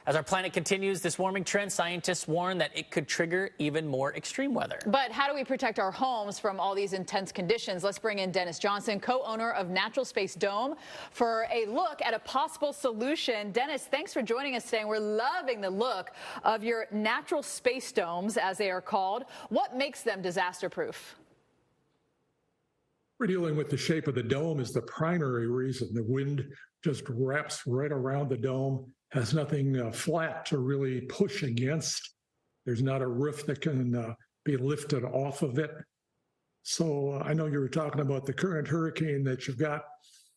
As our planet continues this warming trend, scientists warn that it could trigger even more extreme weather. But how do we protect our homes from all these intense conditions? Let's bring in Dennis Johnson, co-owner of Natural Space Dome, for a look at a possible solution. Dennis, thanks for joining us today. We're loving the look of your natural space domes, as they are called. What makes them disaster-proof? We're dealing with the shape of the dome is the primary reason. The wind just wraps right around the dome, has nothing flat to really push against. There's not a roof that can be lifted off of it. So I know you were talking about the current hurricane that you've got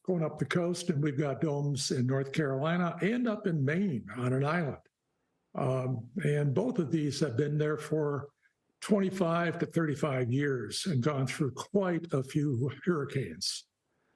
going up the coast, and we've got domes in North Carolina and up in Maine on an island. And both of these have been there for 25 to 35 years and gone through quite a few hurricanes.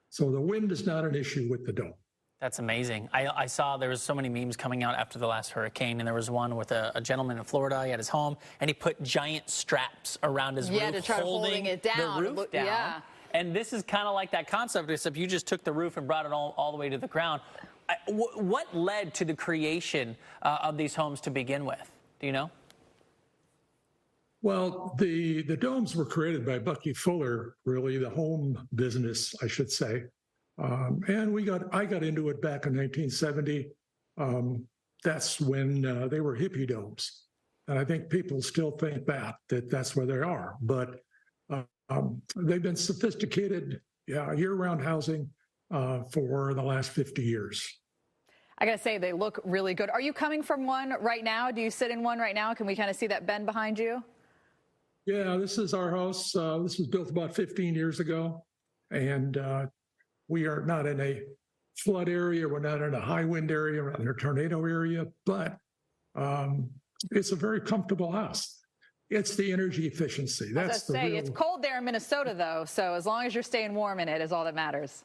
So the wind is not an issue with the dome. That's amazing. I saw there was so many memes coming out after the last hurricane, and there was one with a gentleman in Florida. He had his home, and he put giant straps around his roof, to try holding it down. The roof down. Yeah. And this is kind of like that concept, except you just took the roof and brought it all the way to the ground. What led to the creation of these homes to begin with? Do you know? Well, the domes were created by Bucky Fuller, really, the home business, I should say. And I got into it back in 1970. That's when they were hippie domes. And I think people still think that's where they are. But they've been sophisticated, year-round housing for the last 50 years. I got to say, they look really good. Are you coming from one right now? Do you sit in one right now? Can we kind of see that bend behind you? Yeah, this is our house. This was built about 15 years ago. And we are not in a flood area. We're not in a high wind area. We're not in a tornado area. But it's a very comfortable house. It's the energy efficiency. That's the real... It's cold there in Minnesota, though. So as long as you're staying warm in it is all that matters.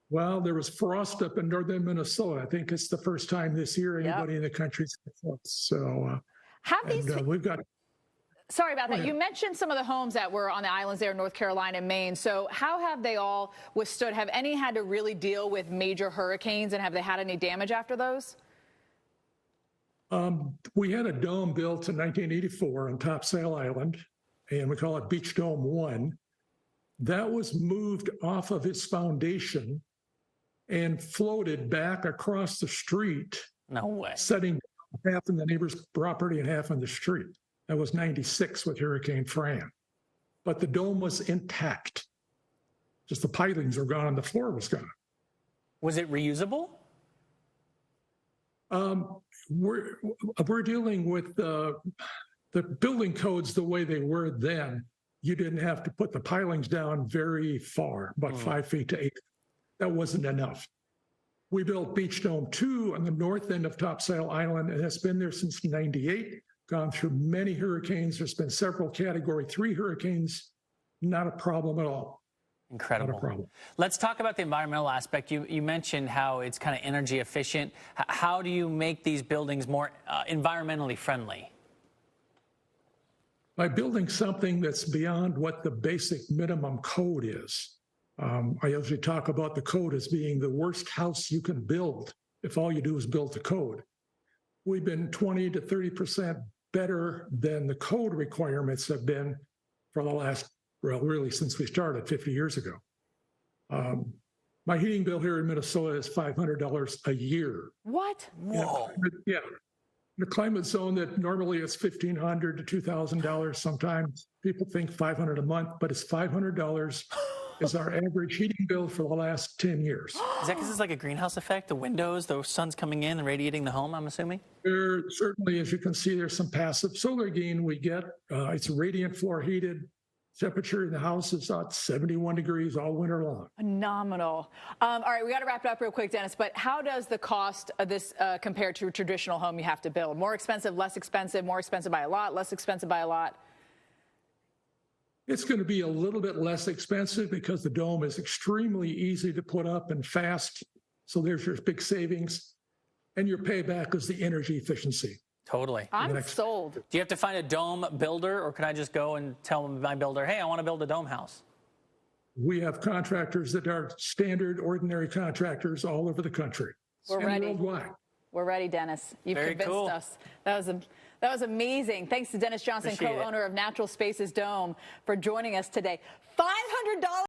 Well, there was frost up in northern Minnesota. I think it's the first time this year anybody in the country's had frost. So we've got... Sorry about that. You mentioned some of the homes that were on the islands there in North Carolina and Maine. So how have they all withstood? Have any had to really deal with major hurricanes, and have they had any damage after those? We had a dome built in 1984 on Topsail Island, and we call it Beach Dome 1. That was moved off of its foundation and floated back across the street. No way. Setting half in the neighbor's property and half on the street. That was 96 with Hurricane Fran. But the dome was intact. Just the pilings were gone and the floor was gone. Was it reusable? We're dealing with the building codes the way they were then. You didn't have to put the pilings down very far, about 5 feet to 8. That wasn't enough. We built Beach Dome 2 on the north end of Topsail Island, and it's been there since 98. Gone through many hurricanes. There's been several Category 3 hurricanes. Not a problem at all. Incredible. Not a problem. Let's talk about the environmental aspect. You mentioned how it's kind of energy efficient. How do you make these buildings more environmentally friendly? By building something that's beyond what the basic minimum code is. I usually talk about the code as being the worst house you can build if all you do is build the code. We've been 20 to 30% better than the code requirements have been for the last, really since we started 50 years ago. My heating bill here in Minnesota is $500 a year. What? Whoa. Yeah. In a climate zone that normally it's $1,500 to $2,000 sometimes. People think $500 a month, but it's $500 is our average heating bill for the last 10 years. Is that because it's like a greenhouse effect? The windows, the sun's coming in and radiating the home, I'm assuming? There certainly, as you can see, there's some passive solar gain we get. It's radiant floor heated. Temperature in the house is at 71 degrees all winter long. Phenomenal. All right, we got to wrap it up real quick, Dennis, but how does the cost of this compare to a traditional home you have to build? More expensive, less expensive, more expensive by a lot, less expensive by a lot? It's going to be a little bit less expensive because the dome is extremely easy to put up and fast. So there's your big savings. And your payback is the energy efficiency. Totally. I'm sold. Do you have to find a dome builder, or can I just go and tell my builder, hey, I want to build a dome house? We have contractors that are standard, ordinary contractors all over the country. We're ready. Worldwide. We're ready, Dennis. You've Very convinced cool. us. That was amazing. Thanks to Dennis Johnson, Appreciate it. co-owner of Natural Spaces Dome, for joining us today. $500